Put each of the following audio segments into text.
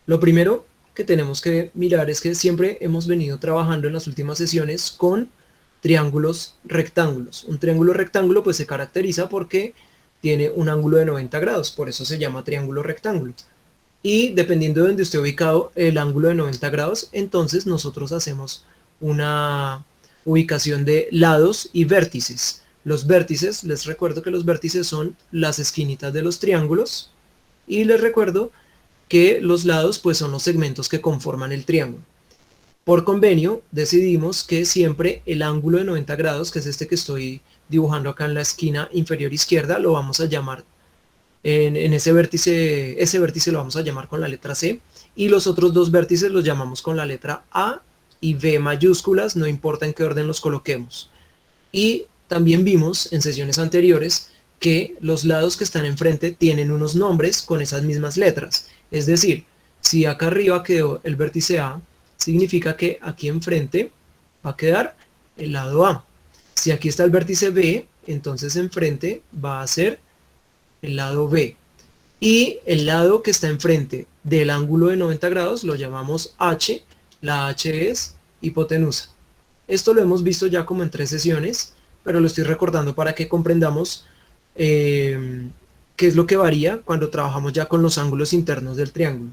Lo primero que tenemos que mirar es que siempre hemos venido trabajando en las últimas sesiones con triángulos rectángulos. Un triángulo rectángulo pues se caracteriza porque tiene un ángulo de 90 grados, por eso se llama triángulo rectángulo. Y dependiendo de donde esté ubicado el ángulo de 90 grados, entonces nosotros hacemos una ubicación de lados y vértices. Los vértices, les recuerdo que los vértices son las esquinitas de los triángulos, y les recuerdo que los lados pues son los segmentos que conforman el triángulo. Por convenio decidimos que siempre el ángulo de 90 grados, que es este que estoy dibujando acá en la esquina inferior izquierda, lo vamos a llamar en ese vértice lo vamos a llamar con la letra C, y los otros dos vértices los llamamos con la letra A y B mayúsculas, no importa en qué orden los coloquemos. Y también vimos en sesiones anteriores que los lados que están enfrente tienen unos nombres con esas mismas letras. Es decir, si acá arriba quedó el vértice A, significa que aquí enfrente va a quedar el lado A. Si aquí está el vértice B, entonces enfrente va a ser el lado B. Y el lado que está enfrente del ángulo de 90 grados lo llamamos H. La H es hipotenusa. Esto lo hemos visto ya como en 3 sesiones, pero lo estoy recordando para que comprendamos qué es lo que varía cuando trabajamos ya con los ángulos internos del triángulo.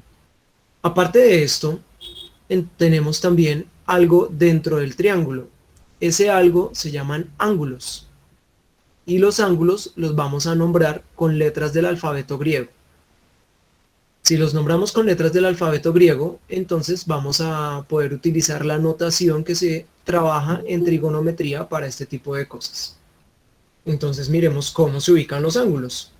Aparte de esto, tenemos también algo dentro del triángulo. Ese algo se llaman ángulos. Y los ángulos los vamos a nombrar con letras del alfabeto griego. Si los nombramos con letras del alfabeto griego, entonces vamos a poder utilizar la notación que se trabaja en trigonometría para este tipo de cosas. Entonces miremos cómo se ubican los ángulos.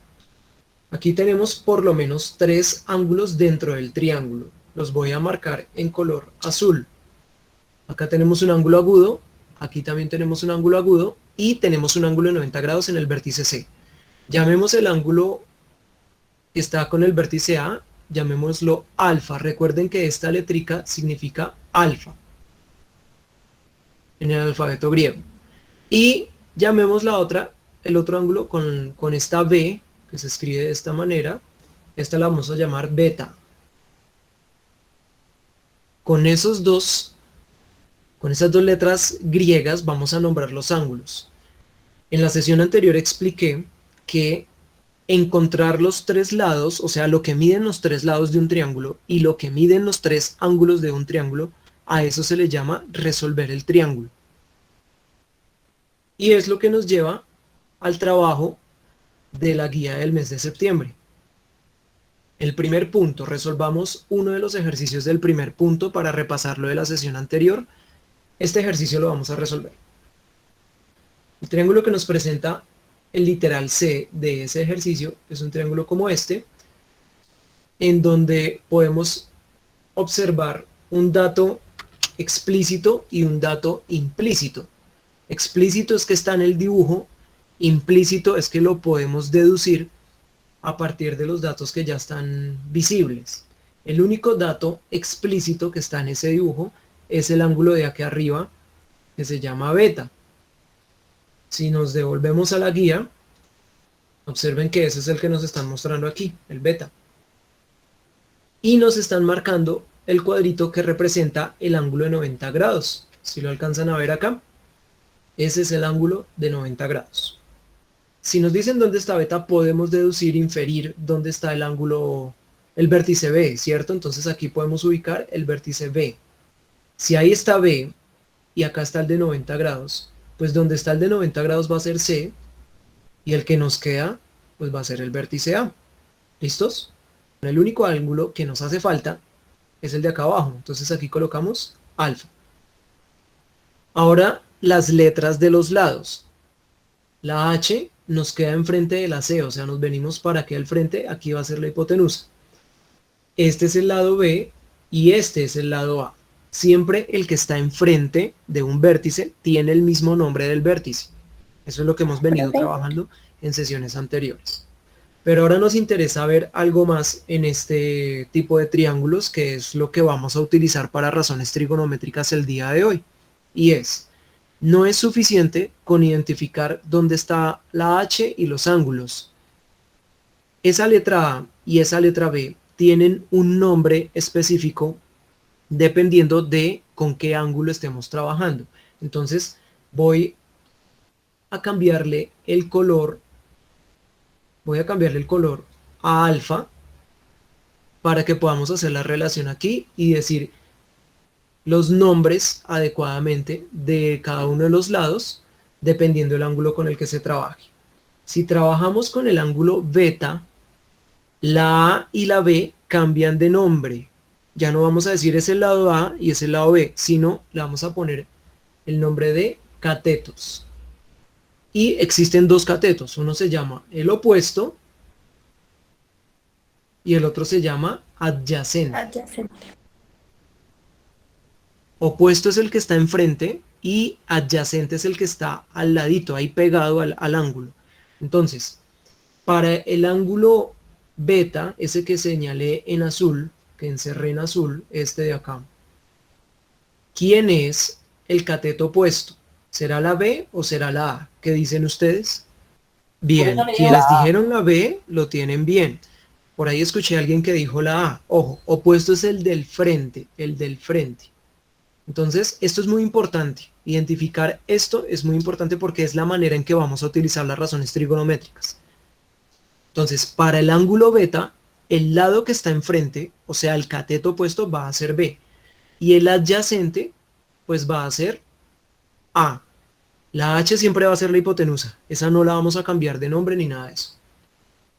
Aquí tenemos por lo menos 3 ángulos dentro del triángulo. Los voy a marcar en color azul. Acá tenemos un ángulo agudo, aquí también tenemos un ángulo agudo y tenemos un ángulo de 90 grados en el vértice C. Llamemos el ángulo que está con el vértice A, llamémoslo alfa. Recuerden que esta letrica significa alfa en el alfabeto griego. Y llamemos el otro ángulo con esta B, que se escribe de esta manera. Esta la vamos a llamar beta. Con esas dos letras griegas vamos a nombrar los ángulos. En la sesión anterior expliqué que encontrar los 3 lados, o sea, lo que miden los 3 lados de un triángulo y lo que miden los 3 ángulos de un triángulo, a eso se le llama resolver el triángulo. Y es lo que nos lleva al trabajo de la guía del mes de septiembre. El primer punto, resolvamos uno de los ejercicios del primer punto para repasar lo de la sesión anterior. Este ejercicio lo vamos a resolver. El triángulo que nos presenta el literal C de ese ejercicio es un triángulo como este, en donde podemos observar un dato explícito y un dato implícito. Explícito es que está en el dibujo, implícito es que lo podemos deducir a partir de los datos que ya están visibles. El único dato explícito que está en ese dibujo es el ángulo de aquí arriba, que se llama beta. Si nos devolvemos a la guía, observen que ese es el que nos están mostrando aquí, el beta. Y nos están marcando el cuadrito que representa el ángulo de 90 grados. Si lo alcanzan a ver acá, ese es el ángulo de 90 grados. Si nos dicen dónde está beta, podemos deducir, inferir dónde está el ángulo, el vértice B, ¿cierto? Entonces aquí podemos ubicar el vértice B. Si ahí está B y acá está el de 90 grados, pues donde está el de 90 grados va a ser C y el que nos queda pues va a ser el vértice A. ¿Listos? El único ángulo que nos hace falta es el de acá abajo, entonces aquí colocamos alfa. Ahora las letras de los lados. La H nos queda enfrente de la C, o sea nos venimos para aquí al frente, aquí va a ser la hipotenusa. Este es el lado B y este es el lado A. Siempre el que está enfrente de un vértice tiene el mismo nombre del vértice. Eso es lo que hemos venido trabajando en sesiones anteriores. Pero ahora nos interesa ver algo más en este tipo de triángulos, que es lo que vamos a utilizar para razones trigonométricas el día de hoy. Y no es suficiente con identificar dónde está la H y los ángulos. Esa letra A y esa letra B tienen un nombre específico dependiendo de con qué ángulo estemos trabajando. Entonces voy a cambiarle el color, a alfa para que podamos hacer la relación aquí y decir los nombres adecuadamente de cada uno de los lados dependiendo del ángulo con el que se trabaje. Si trabajamos con el ángulo beta, la A y la B cambian de nombre. Ya no vamos a decir es el lado A y es el lado B, sino le vamos a poner el nombre de catetos. Y existen dos catetos. Uno se llama el opuesto y el otro se llama adyacente. Opuesto es el que está enfrente y adyacente es el que está al ladito, ahí pegado al ángulo. Entonces, para el ángulo beta, ese que señalé en azul, que encerré en azul, este de acá, ¿quién es el cateto opuesto? ¿Será la B o será la A? ¿Qué dicen ustedes? Bien, quienes dijeron la B lo tienen bien. Por ahí escuché a alguien que dijo la A. Ojo, opuesto es el del frente, el del frente. Entonces, esto es muy importante. Identificar esto es muy importante porque es la manera en que vamos a utilizar las razones trigonométricas. Entonces, para el ángulo beta, el lado que está enfrente, o sea, el cateto opuesto va a ser B. Y el adyacente, pues va a ser A. La H siempre va a ser la hipotenusa. Esa no la vamos a cambiar de nombre ni nada de eso.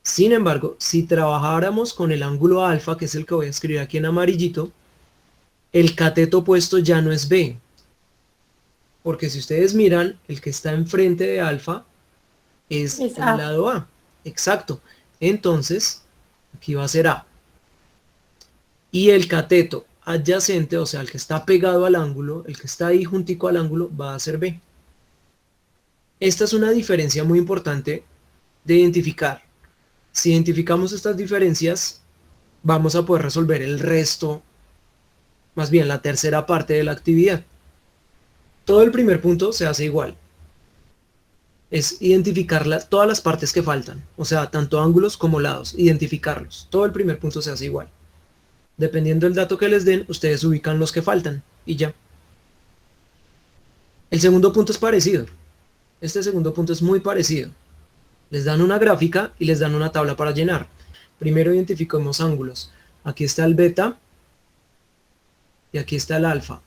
Sin embargo, si trabajáramos con el ángulo alfa, que es el que voy a escribir aquí en amarillito, el cateto opuesto ya no es B. Porque si ustedes miran, el que está enfrente de alfa es el lado A. Exacto. Entonces, aquí va a ser A. Y el cateto adyacente, o sea, el que está pegado al ángulo, el que está ahí juntico al ángulo, va a ser B. Esta es una diferencia muy importante de identificar. Si identificamos estas diferencias, vamos a poder resolver el resto, más bien la tercera parte de la actividad. Todo el primer punto se hace igual. Es identificar todas las partes que faltan, o sea, tanto ángulos como lados, identificarlos. Todo el primer punto se hace igual. Dependiendo del dato que les den, ustedes ubican los que faltan y ya. El segundo punto es parecido. Este segundo punto es muy parecido. Les dan una gráfica y les dan una tabla para llenar. Primero identificamos ángulos. Aquí está el beta y aquí está el alfa.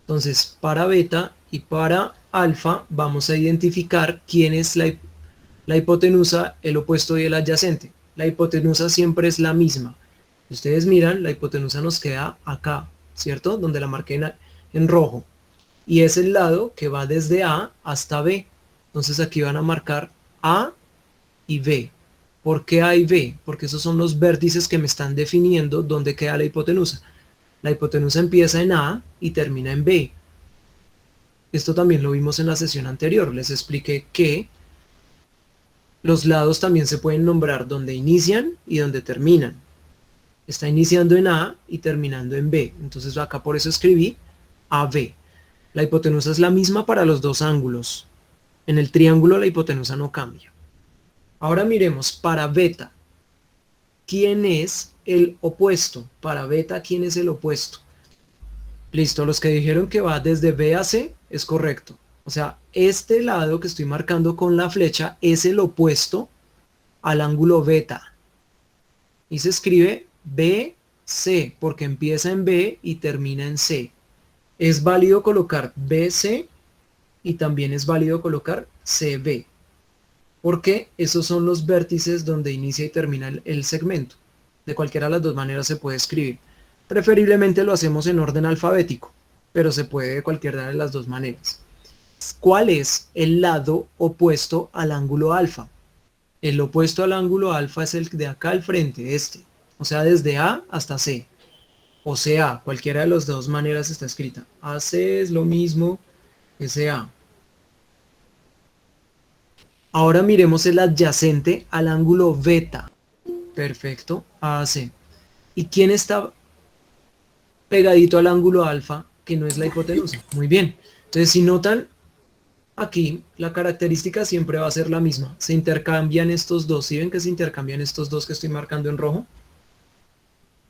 Entonces, para beta y para alfa vamos a identificar quién es la hipotenusa, el opuesto y el adyacente. La hipotenusa siempre es la misma. Si ustedes miran, la hipotenusa nos queda acá, ¿cierto? Donde la marqué en rojo. Y es el lado que va desde A hasta B. Entonces aquí van a marcar A y B. ¿Por qué A y B? Porque esos son los vértices que me están definiendo dónde queda la hipotenusa. La hipotenusa empieza en A y termina en B. Esto también lo vimos en la sesión anterior. Les expliqué que los lados también se pueden nombrar donde inician y donde terminan. Está iniciando en A y terminando en B. Entonces acá por eso escribí AB. La hipotenusa es la misma para los dos ángulos. En el triángulo la hipotenusa no cambia. Ahora miremos para beta. ¿Quién es el opuesto? Para beta, ¿quién es el opuesto? Listo, los que dijeron que va desde B a C es correcto. O sea, este lado que estoy marcando con la flecha es el opuesto al ángulo beta. Y se escribe BC porque empieza en B y termina en C. Es válido colocar BC y también es válido colocar CB. Porque esos son los vértices donde inicia y termina el segmento. De cualquiera de las dos maneras se puede escribir. Preferiblemente lo hacemos en orden alfabético, pero se puede de cualquiera de las dos maneras. ¿Cuál es el lado opuesto al ángulo alfa? El opuesto al ángulo alfa es el de acá al frente, este. O sea, desde A hasta C. O sea, cualquiera de las dos maneras está escrita. AC es lo mismo que CA. Ahora miremos el adyacente al ángulo beta. Perfecto, AC. ¿Y quién está pegadito al ángulo alfa que no es la hipotenusa? Muy bien. Entonces, si notan, aquí la característica siempre va a ser la misma. Se intercambian estos dos. ¿Sí ven que se intercambian estos dos que estoy marcando en rojo?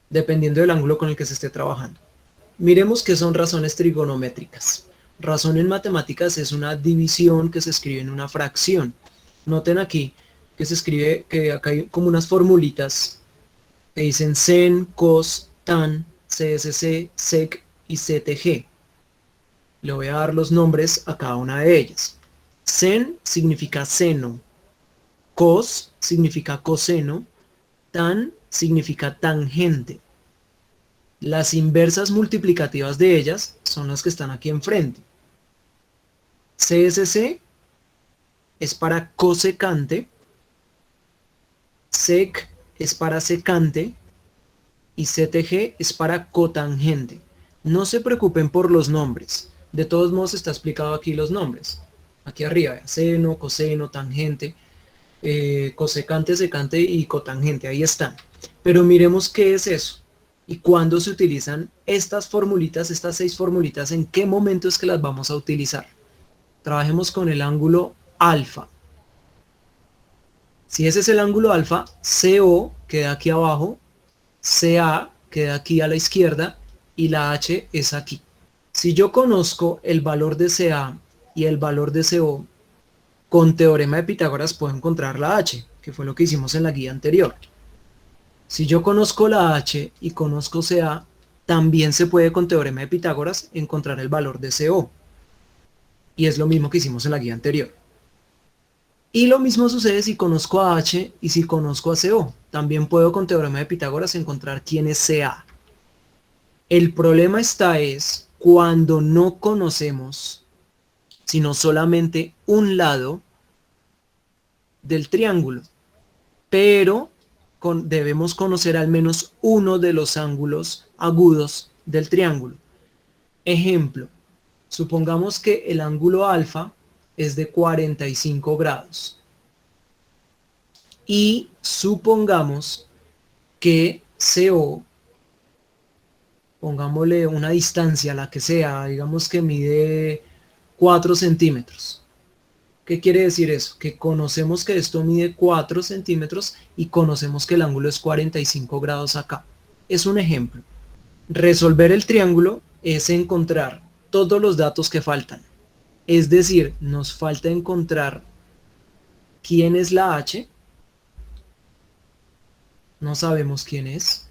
Dependiendo del ángulo con el que se esté trabajando. Miremos qué son razones trigonométricas. Razón en matemáticas es una división que se escribe en una fracción. Noten aquí que se escribe, que acá hay como unas formulitas que dicen sen, cos, tan, CSC, sec y CTG. Le voy a dar los nombres a cada una de ellas. Sen significa seno, cos significa coseno, tan significa tangente. Las inversas multiplicativas de ellas son las que están aquí enfrente. CSC es para cosecante, sec es para secante y CTG es para cotangente. No se preocupen por los nombres. De todos modos está explicado aquí los nombres. Aquí arriba, seno, coseno, tangente, cosecante, secante y cotangente. Ahí están. Pero miremos qué es eso. Y cuándo se utilizan estas formulitas, estas 6 formulitas, en qué momento es que las vamos a utilizar. Trabajemos con el ángulo alfa. Si ese es el ángulo alfa, CO queda aquí abajo, CA queda aquí a la izquierda y la H es aquí. Si yo conozco el valor de CA y el valor de CO, con teorema de Pitágoras puedo encontrar la H, que fue lo que hicimos en la guía anterior. Si yo conozco la H y conozco CA, también se puede con teorema de Pitágoras encontrar el valor de CO. Y es lo mismo que hicimos en la guía anterior. Y lo mismo sucede si conozco a H y si conozco a CO. También puedo con teorema de Pitágoras encontrar quién es CA. El problema es cuando no conocemos sino solamente un lado del triángulo. Pero debemos conocer al menos uno de los ángulos agudos del triángulo. Ejemplo, supongamos que el ángulo alfa es de 45 grados. Y supongamos que CO, pongámosle una distancia, la que sea, digamos que mide 4 centímetros. ¿Qué quiere decir eso? Que conocemos que esto mide 4 centímetros y conocemos que el ángulo es 45 grados acá. Es un ejemplo. Resolver el triángulo es encontrar todos los datos que faltan. Es decir, nos falta encontrar quién es la H. No sabemos quién es.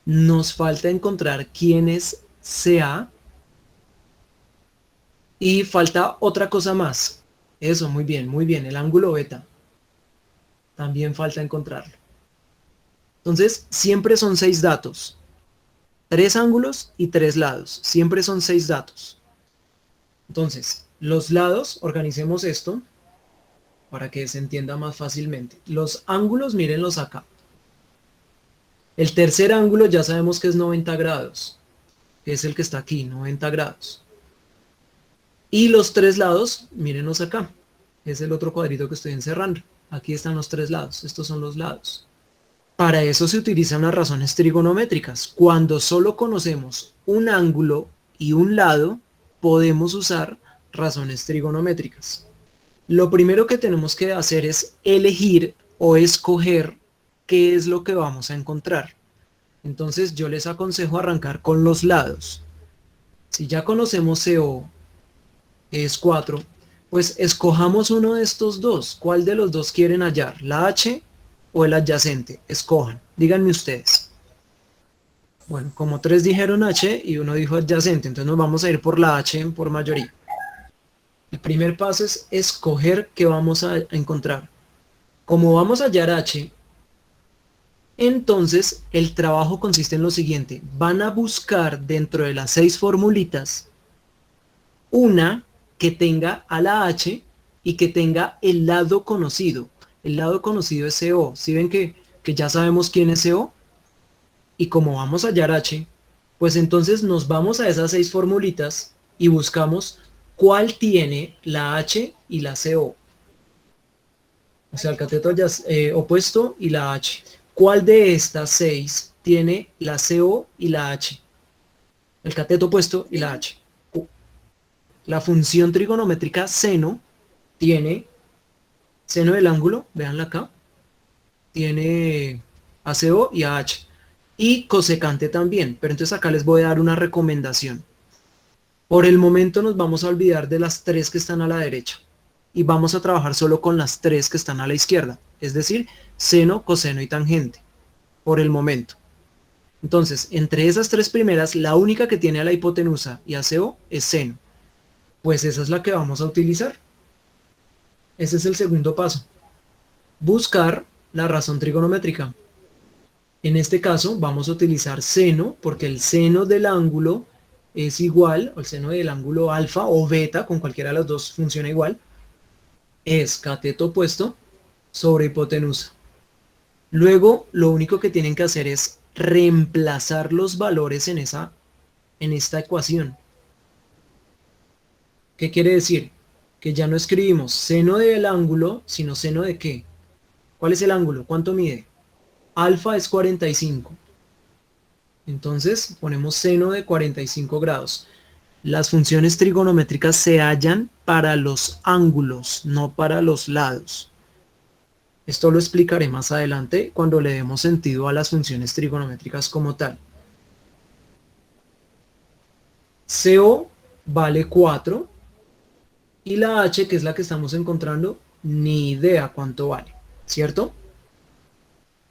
Nos falta encontrar quién es CA. Y falta otra cosa más. Eso, muy bien, el ángulo beta. También falta encontrarlo. Entonces, siempre son 6 datos. 3 ángulos y 3 lados. Siempre son 6 datos. Entonces, los lados, organicemos esto para que se entienda más fácilmente. Los ángulos, mírenlos acá. El tercer ángulo ya sabemos que es 90 grados. Que es el que está aquí, 90 grados. Y los 3 lados, mírenos acá. Es el otro cuadrito que estoy encerrando. Aquí están los 3 lados. Estos son los lados. Para eso se utilizan las razones trigonométricas. Cuando solo conocemos un ángulo y un lado, podemos usar razones trigonométricas. Lo primero que tenemos que hacer es elegir o escoger qué es lo que vamos a encontrar. Entonces yo les aconsejo arrancar con los lados. Si ya conocemos CO, que es 4, pues escojamos uno de estos dos. ¿Cuál de los dos quieren hallar? ¿La H o el adyacente? Escojan. Díganme ustedes. Bueno, como 3 dijeron H y uno dijo adyacente, entonces nos vamos a ir por la H por mayoría. El primer paso es escoger qué vamos a encontrar. Como vamos a hallar H, entonces el trabajo consiste en lo siguiente. Van a buscar dentro de las 6 formulitas una que tenga a la H y que tenga el lado conocido. El lado conocido es CO. ¿Sí ven que ya sabemos quién es CO? Y como vamos a hallar H, pues entonces nos vamos a esas 6 formulitas y buscamos cuál tiene la H y la CO. O sea, el cateto opuesto y la H. ¿Cuál de estas 6 tiene la CO y la H? El cateto opuesto y la H. La función trigonométrica seno tiene seno del ángulo, veanla acá, tiene ACO y AH, y cosecante también, pero entonces acá les voy a dar una recomendación. Por el momento nos vamos a olvidar de las tres que están a la derecha, y vamos a trabajar solo con las tres que están a la izquierda, es decir, seno, coseno y tangente, por el momento. Entonces, entre esas tres primeras, la única que tiene a la hipotenusa y ACO es seno. Pues esa es la que vamos a utilizar. Ese es el segundo paso. Buscar la razón trigonométrica. En este caso vamos a utilizar seno porque el seno del ángulo es igual, o el seno del ángulo alfa o beta, con cualquiera de las dos funciona igual, es cateto opuesto sobre hipotenusa. Luego lo único que tienen que hacer es reemplazar los valores en esta ecuación. ¿Qué quiere decir? Que ya no escribimos seno del ángulo, sino seno de qué. ¿Cuál es el ángulo? ¿Cuánto mide? Alfa es 45. Entonces ponemos seno de 45 grados. Las funciones trigonométricas se hallan para los ángulos, no para los lados. Esto lo explicaré más adelante cuando le demos sentido a las funciones trigonométricas como tal. CO vale 4 y la H, que es la que estamos encontrando, ni idea cuánto vale, ¿cierto?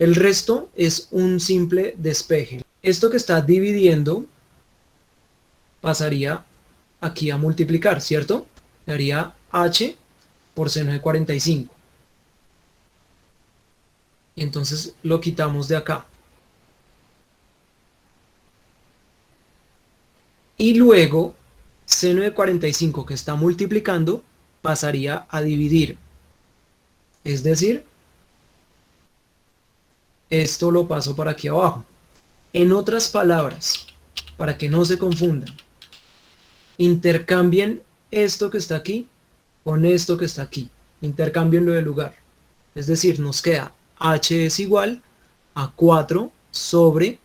El resto es un simple despeje. Esto que está dividiendo pasaría aquí a multiplicar, ¿cierto? Daría H por seno de 45. Y entonces lo quitamos de acá. Y luego, seno de 45 que está multiplicando, pasaría a dividir. Es decir, esto lo paso para aquí abajo. En otras palabras, para que no se confundan, intercambien esto que está aquí con esto que está aquí. Intercambienlo de lugar. Es decir, nos queda H es igual a 4 sobre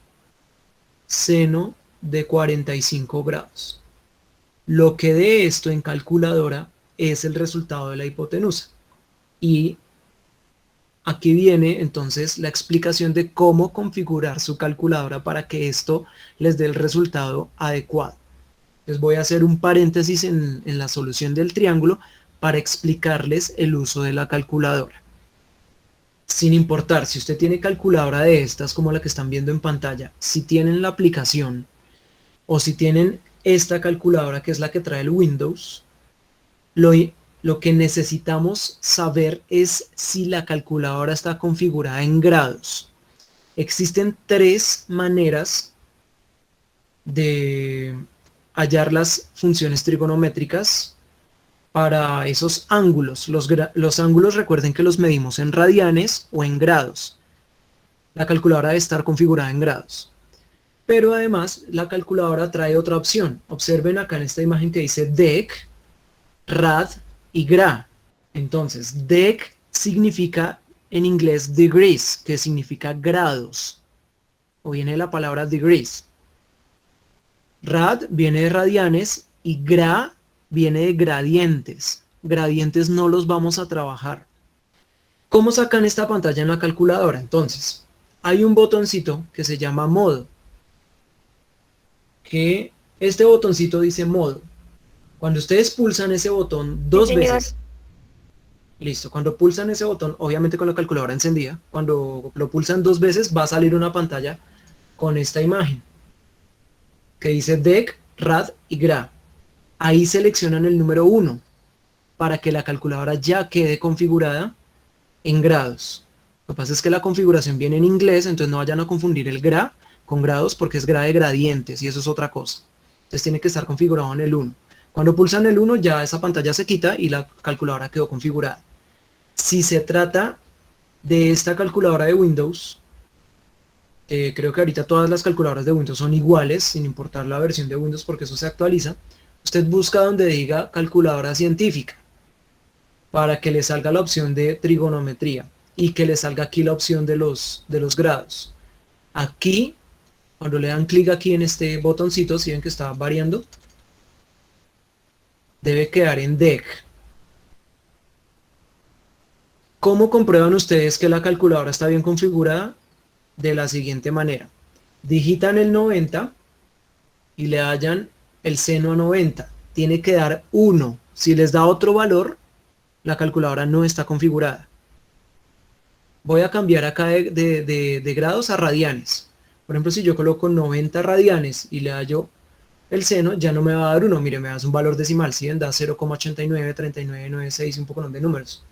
seno de 45 grados. Lo que dé esto en calculadora es el resultado de la hipotenusa. Y aquí viene entonces la explicación de cómo configurar su calculadora para que esto les dé el resultado adecuado. Les voy a hacer un paréntesis en la solución del triángulo para explicarles el uso de la calculadora. Sin importar si usted tiene calculadora de estas como la que están viendo en pantalla, si tienen la aplicación o si tienen esta calculadora que es la que trae el Windows, lo que necesitamos saber es si la calculadora está configurada en grados. Existen tres maneras de hallar las funciones trigonométricas para esos ángulos. Los ángulos, recuerden que los medimos en radianes o en grados. La calculadora debe estar configurada en grados. Pero además la calculadora trae otra opción. Observen acá en esta imagen que dice dec, rad y gra. Entonces, dec significa en inglés degrees, que significa grados. O viene la palabra degrees. Rad viene de radianes y gra viene de gradientes. Gradientes no los vamos a trabajar. ¿Cómo sacan esta pantalla en la calculadora? Entonces, hay un botoncito que se llama modo. Que este botoncito dice modo. Cuando ustedes pulsan ese botón dos veces, listo, cuando pulsan ese botón, obviamente con la calculadora encendida, cuando lo pulsan dos veces va a salir una pantalla con esta imagen que dice dec, rad y gra. Ahí seleccionan el número 1 para que la calculadora ya quede configurada en grados. Lo que pasa es que la configuración viene en inglés, entonces no vayan a confundir el gra con grados porque es gra de gradientes y eso es otra cosa. Entonces tiene que estar configurado en el 1. Cuando pulsan el 1 ya esa pantalla se quita y la calculadora quedó configurada. Si se trata de esta calculadora de Windows, creo que ahorita todas las calculadoras de Windows son iguales, sin importar la versión de Windows porque eso se actualiza. Usted busca donde diga calculadora científica para que le salga la opción de trigonometría y que le salga aquí la opción de los grados. Aquí, cuando le dan clic aquí en este botoncito, si ven que está variando, debe quedar en dec. ¿Cómo comprueban ustedes que la calculadora está bien configurada? De la siguiente manera. Digitan el 90 y le hallan el seno a 90. Tiene que dar 1. Si les da otro valor, la calculadora no está configurada. Voy a cambiar acá de grados a radianes. Por ejemplo, si yo coloco 90 radianes y le hallo el seno, ya no me va a dar 1. Mire, me das un valor decimal, ¿sí? Da 0,89, 3996, un poco de números.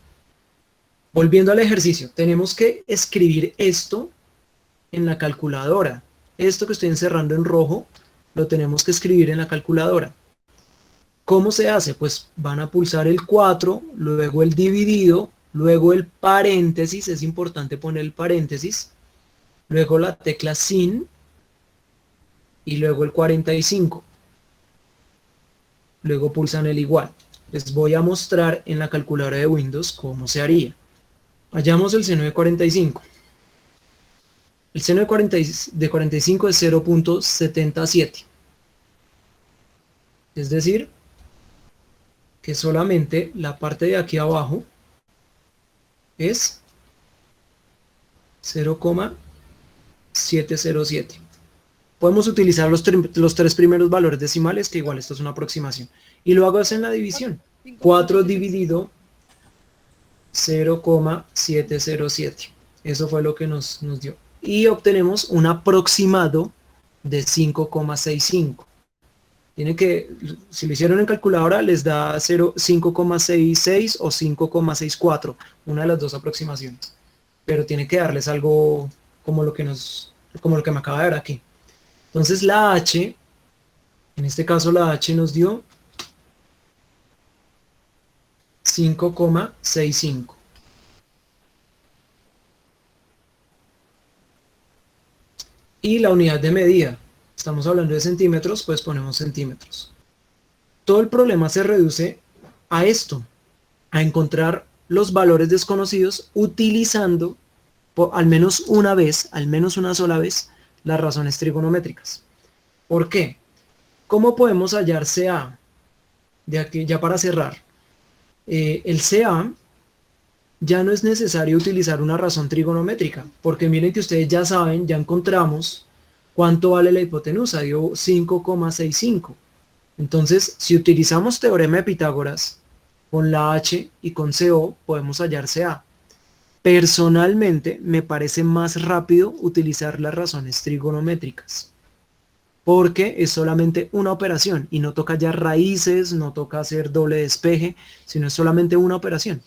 Volviendo al ejercicio, tenemos que escribir esto en la calculadora. Esto que estoy encerrando en rojo, lo tenemos que escribir en la calculadora. ¿Cómo se hace? Pues van a pulsar el 4, luego el dividido, luego el paréntesis, es importante poner el paréntesis, luego la tecla sin y luego el 45. Luego pulsan el igual. Les voy a mostrar en la calculadora de Windows cómo se haría. Hallamos el seno de 45. El seno de 45 es 0.77. Es decir, que solamente la parte de aquí abajo es 0,707. Podemos utilizar los tres primeros valores decimales, que igual esto es una aproximación. Y lo hago en la división. 4 dividido 0,707. Eso fue lo que nos dio. Y obtenemos un aproximado de 5,65. Tiene que, si lo hicieron en calculadora, les da 5,66 o 5,64, una de las dos aproximaciones. Pero tiene que darles algo como lo que me acaba de dar aquí. Entonces la H, en este caso la H nos dio 5,65. Y la unidad de medida, estamos hablando de centímetros, pues ponemos centímetros. Todo el problema se reduce a esto, a encontrar los valores desconocidos utilizando al menos una vez, al menos una sola vez, las razones trigonométricas. ¿Por qué? ¿Cómo podemos hallar CA? De aquí, ya para cerrar. El CA ya no es necesario utilizar una razón trigonométrica, porque miren que ustedes ya saben, ya encontramos cuánto vale la hipotenusa, dio 5,65. Entonces, si utilizamos teorema de Pitágoras con la H y con CO, podemos hallar CA. Personalmente, me parece más rápido utilizar las razones trigonométricas, porque es solamente una operación y no toca hallar raíces, no toca hacer doble despeje, sino es solamente una operación.